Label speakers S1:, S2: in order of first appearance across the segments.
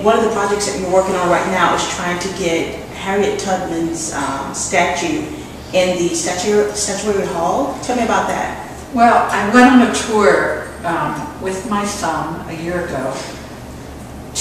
S1: one of the projects that you're working on right now is trying to get Harriet Tubman's statue in the statuary hall. Tell me about that.
S2: Well, I went on a tour with my son a year ago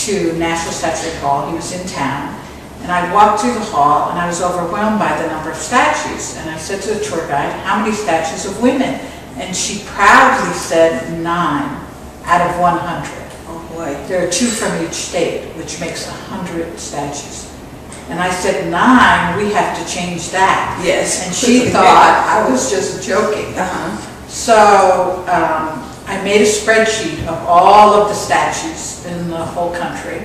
S2: to National Statuary Hall. He was in town. And I walked through the hall and I was overwhelmed by the number of statues. And I said to the tour guide, how many statues of women? And she proudly said 9 out of 100.
S1: Oh boy.
S2: There are 2 from each state, which makes 100 statues. And I said, 9, we have to change that.
S1: Yes.
S2: And she thought I was just joking. So I made a spreadsheet of all of the statues in the whole country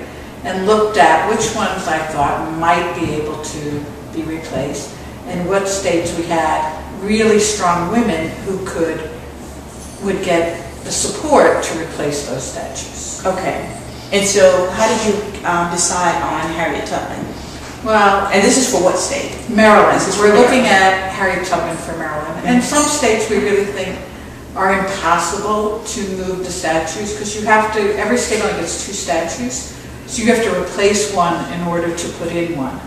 S2: and looked at which ones I thought might be able to be replaced and what states we had really strong women who would get the support to replace those statues.
S1: Okay. And so how did you decide on Harriet Tubman?
S2: Well,
S1: and this is for what state?
S2: Maryland. We're looking at Harriet Tubman for Maryland. And some states we really think are impossible to move the statues because you have to, every state only gets 2 statues. So you have to replace one in order to put in one.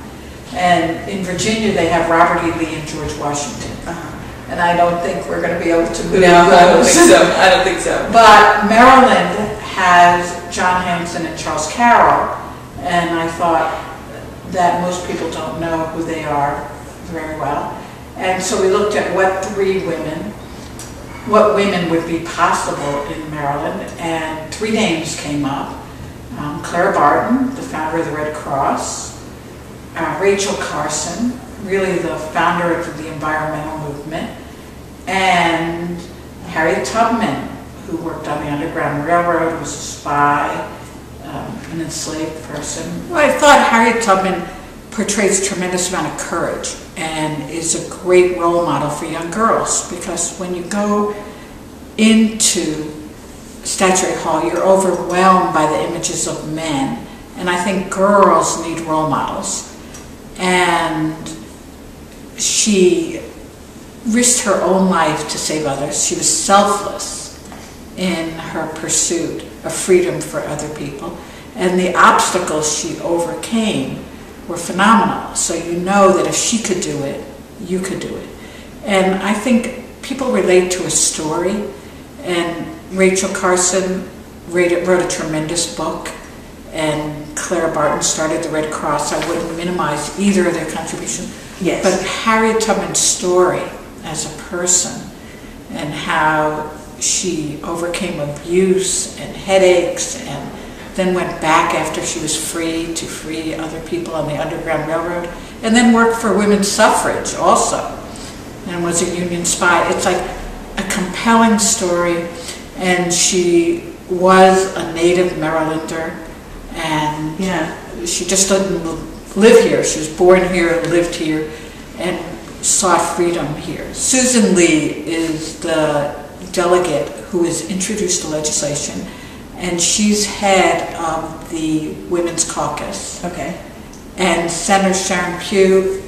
S2: And in Virginia, they have Robert E. Lee and George Washington. And I don't think we're going to be able to move those.
S1: I don't think so. I don't think so.
S2: But Maryland has John Hanson and Charles Carroll. And I thought that most people don't know who they are very well. And so we looked at what women would be possible in Maryland. And 3 names came up. Clara Barton, the founder of the Red Cross, Rachel Carson, really the founder of the environmental movement, and Harriet Tubman, who worked on the Underground Railroad, was a spy, an enslaved person. Well, I thought Harriet Tubman portrays a tremendous amount of courage and is a great role model for young girls because when you go into Statuary Hall, you're overwhelmed by the images of men, and I think girls need role models. And she risked her own life to save others. She was selfless in her pursuit of freedom for other people, and the obstacles she overcame were phenomenal. So you know that if she could do it, you could do it. And I think people relate to a story, and Rachel Carson wrote a tremendous book, and Clara Barton started the Red Cross. I wouldn't minimize either of their contribution.
S1: Yes.
S2: But Harriet Tubman's story as a person and how she overcame abuse and headaches and then went back after she was free to free other people on the Underground Railroad and then worked for women's suffrage also and was a Union spy. It's like a compelling story. And she was a native Marylander, and she just didn't live here. She was born here, lived here, and sought freedom here. Susan Lee is the delegate who has introduced the legislation, and she's head of the Women's Caucus.
S1: Okay.
S2: And Senator Sharon Pugh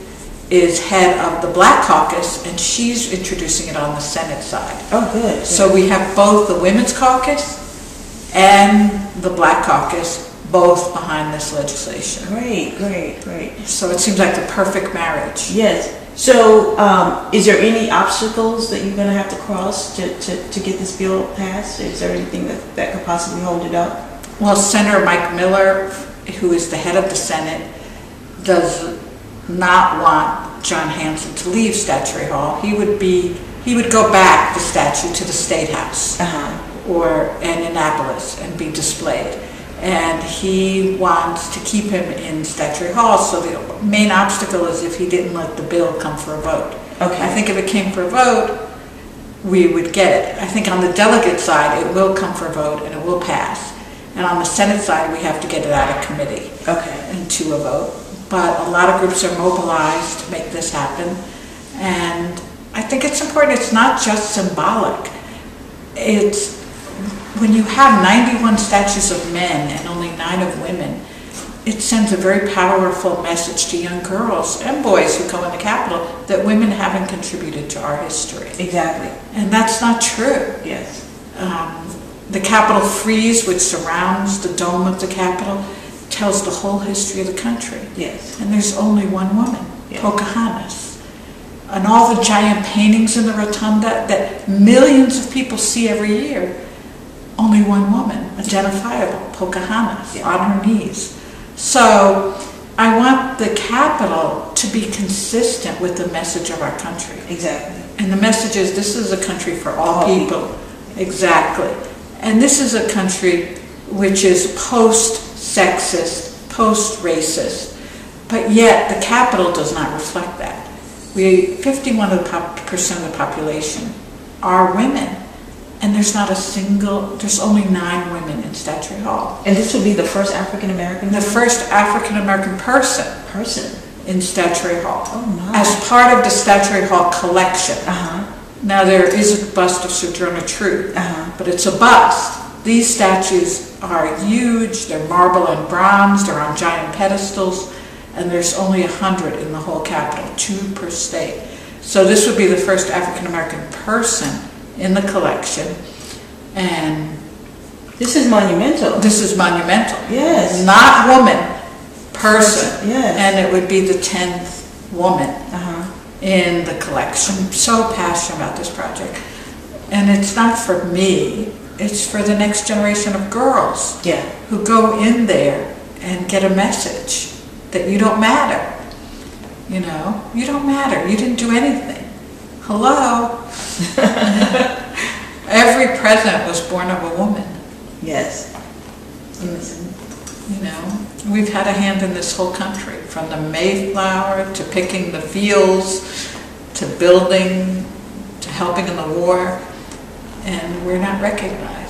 S2: is head of the Black Caucus, and she's introducing it on the Senate side.
S1: Oh, good.
S2: So we have both the Women's Caucus and the Black Caucus both behind this legislation.
S1: Great, great, great.
S2: So it seems like the perfect marriage.
S1: Yes. So is there any obstacles that you're going to have to cross to get this bill passed? Is there anything that could possibly hold it up?
S2: Well, Senator Mike Miller, who is the head of the Senate, does not want John Hanson to leave Statuary Hall. He would go back the statue to the State House or Annapolis and be displayed. And he wants to keep him in Statuary Hall, so the main obstacle is if he didn't let the bill come for a vote.
S1: Okay.
S2: I think if it came for a vote, we would get it. I think on the delegate side, it will come for a vote and it will pass. And on the Senate side, we have to get it out of committee and to a vote. But a lot of groups are mobilized to make this happen. And I think it's important. It's not just symbolic. It's when you have 91 statues of men and only 9 of women, it sends a very powerful message to young girls and boys who go in the Capitol that women haven't contributed to our history.
S1: Exactly.
S2: And that's not true.
S1: Yes.
S2: The Capitol frieze, which surrounds the dome of the Capitol, tells the whole history of the country.
S1: Yes.
S2: And there's only one woman,
S1: Yeah.
S2: Pocahontas. And all the giant paintings in the rotunda that millions of people see every year, only one woman, identifiable, Pocahontas,
S1: Yeah.
S2: on her knees. So I want the Capitol to be consistent with the message of our country.
S1: Exactly.
S2: And the message is, this is a country for all
S1: All
S2: people. Exactly. And this is a country which is post-sexist, post-racist, but yet the Capitol does not reflect that. 51% of the population are women, and there's only 9 women in Statuary Hall.
S1: And this would be the first African American?
S2: The first African American person in Statuary Hall.
S1: Oh my.
S2: As part of the Statuary Hall collection.
S1: Uh-huh.
S2: Now there is a bust of Sojourner Truth,
S1: Uh-huh.
S2: but it's a bust. These statues are huge, they're marble and bronze, they're on giant pedestals, and there's only 100 in the whole Capitol, 2 per state. So this would be the first African American person in the collection, and
S1: This is monumental.
S2: this is monumental.
S1: Yes.
S2: Not woman, person.
S1: Yes.
S2: And it would be the 10th woman
S1: Uh-huh.
S2: in the collection. I'm so passionate about this project. And it's not for me, it's for the next generation of girls
S1: Yeah.
S2: who go in there and get a message that you don't matter. You know, you don't matter. You didn't do anything. Hello? Every president was born of a woman.
S1: Yes.
S2: You know, we've had a hand in this whole country, from the Mayflower to picking the fields, to building, to helping in the war, and we're not recognized.